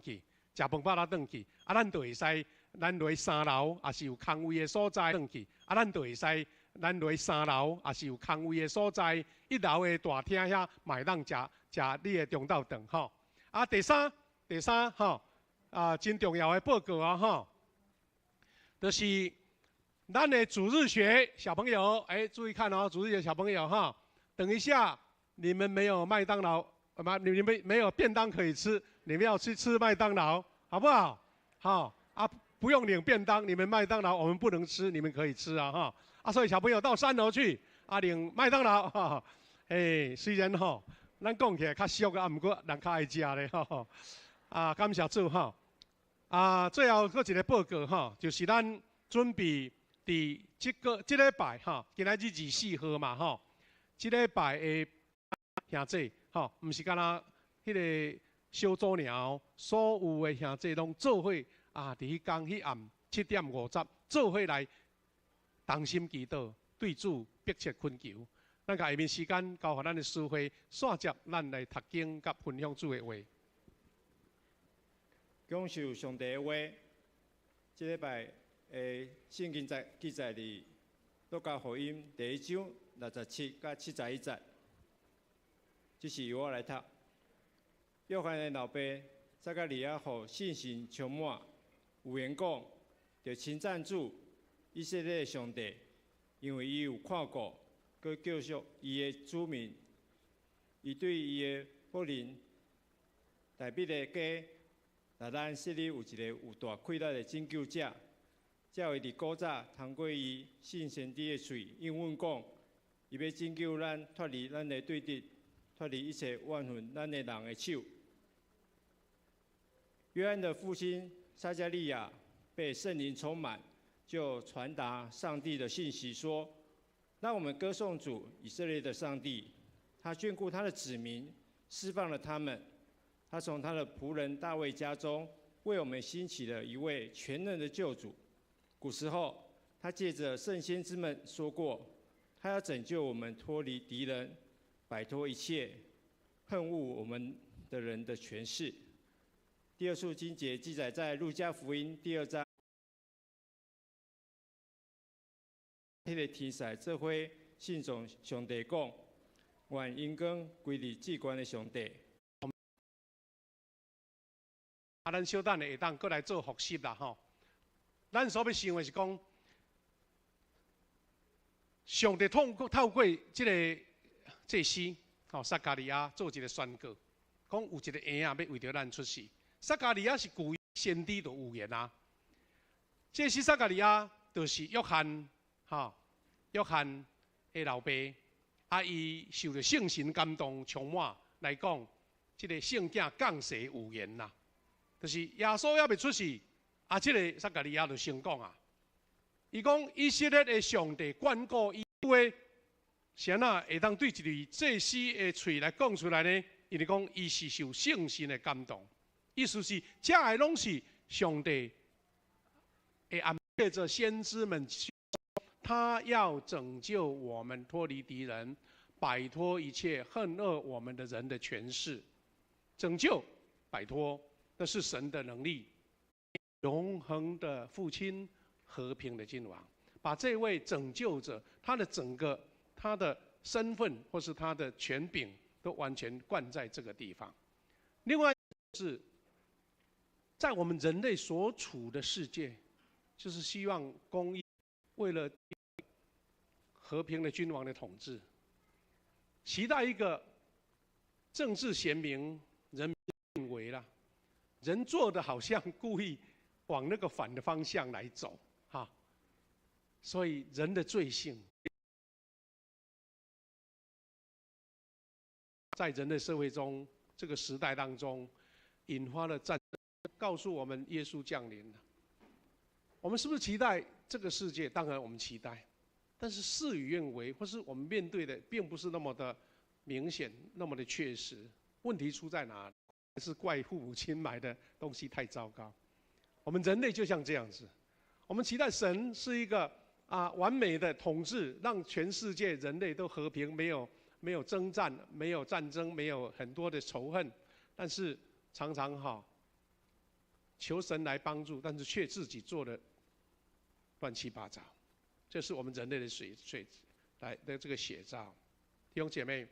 去，食饭饱啦转去，啊，咱就会使，咱落3楼，也是有空位的所在转去，啊，咱就会使，咱落3楼，也是有空位的所在，1楼的大厅遐，嘛会当食你的中昼顿吼。啊，第三吼，啊，真重要的报告啊吼，就是咱的主日学小朋友，注意看哦，主日学小朋友哈，等一下你们没有麦当劳，你们没有便当可以吃，你们要去吃麦当劳，好不好？好啊，不用领便当，你们麦当劳我们不能吃，你们可以吃啊哈。啊，所以小朋友到3楼去啊领麦当劳哈。虽然吼，咱讲起来较俗啊，不过人较爱食咧吼。啊，感谢主哈。啊，最后搁一个报告哈，就是咱准备伫这礼拜哈，今仔日24号嘛吼，这礼拜的兄弟吼，唔是干那迄个小组尔，所有的兄弟拢做伙啊，伫迄天迄暗7点50，做伙来同心祈祷，对主迫切恳求。咱甲下面时间交予咱的师会，线接咱来读经甲分享主的话。讲受上帝的话，这礼拜圣经记载伫路加福音第1章67到71节，这是由我来读。约翰的老爸撒加利亚互信心充满，有言讲，着称赞主以色列的上帝，因为伊有看顾，佮救赎伊的子民，伊对伊的福临大必的家。那咱设立有一个有大气力的拯救者，才会伫古早通过伊信先知的嘴应允讲，伊要拯救咱脱离咱的对敌，脱离一切怨恨咱的人的手。约翰的父亲撒加利亚被圣灵充满，就传达上帝的信息说：让我们歌颂主以色列的上帝，他眷顾他的子民，释放了他们。他从他的仆人大卫家中为我们兴起了一位全能的救主。古时候，他借着圣先知们说过，他要拯救我们脱离敌人，摆脱一切恨恶我们的人的权势。第二处经节记载在路加福音第2章。迄个天使做伙信从上帝讲，愿荣光归于至高的上帝。啊，咱小等下当过来做复习啦吼。咱所要想的是讲，上帝透过这个祭司吼撒加利亚做一个宣告，讲有一个婴仔要为着咱出世。撒加利亚是古先知的预言啊。祭司撒加利亚就是约翰吼，约翰的老爸，啊，伊受着圣神感动充满来讲，这个圣经降世预言啦。就是耶稣还未出世，啊，这个撒加利亚就先讲啊，伊讲以色列的上帝眷顾伊话，谁啊会当对一个祭司的嘴来讲出来呢？因为讲伊是受圣神的感动，意思是这个拢是上帝会安排着先知们，他要拯救我们脱离敌人，摆脱一切恨恶我们的人的权势，拯救摆脱。那是神的能力，永恒的父亲，和平的君王，把这位拯救者他的整个他的身份或是他的权柄都完全灌在这个地方。另外是在我们人类所处的世界，就是希望公义，为了和平的君王的统治，期待一个政治贤明、人民认为啦。人做的好像故意往那个反的方向来走，哈，所以人的罪性，在人类社会中这个时代当中，引发了战争，告诉我们耶稣降临了。我们是不是期待这个世界？当然我们期待，但是事与愿违，或是我们面对的并不是那么的明显，那么的确实。问题出在哪里？是怪父母亲买的东西太糟糕。我们人类就像这样子，我们期待神是一个完美的统治，让全世界人类都和平，没有征战，没有战争，没有很多的仇恨。但是常常求神来帮助，但是却自己做的乱七八糟，这是我们人类的来的这个写照。弟兄姐妹，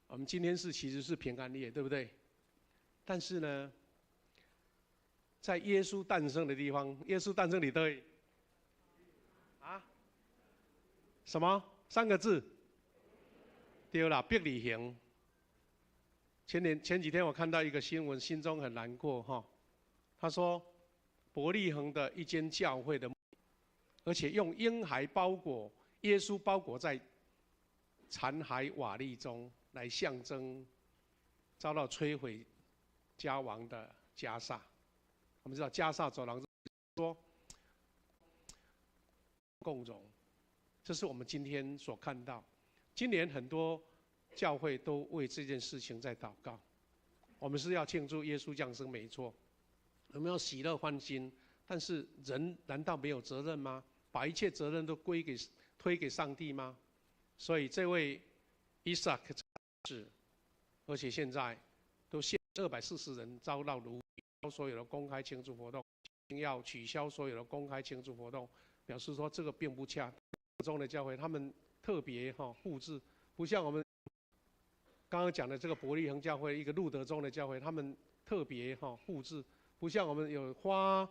我们今天其实是平安夜，对不对？但是呢，在耶稣诞生的地方，耶稣诞生里对啊什么3个字？对啦，伯利恒。前几天我看到一个新闻，心中很难过哈。他说，伯利恒的一间教会的，而且用婴孩耶稣包裹在残骸瓦砾中，来象征遭到摧毁家亡的加萨。我们知道加萨走廊说共荣，这是我们今天所看到。今年很多教会都为这件事情在祷告。我们是要庆祝耶稣降生，没错，我们要喜乐欢欣。但是人难道没有责任吗？把一切责任都推给上帝吗？所以这位以撒克是，而且现在都限240人遭到奴役，所有的公开庆祝活动，要取消所有的公开庆祝活动，表示说这个并不恰当。中的教会他们特别布置，不像我们刚刚讲的这个伯利恒教会，一个路德中的教会，他们特别布置，不像我们有花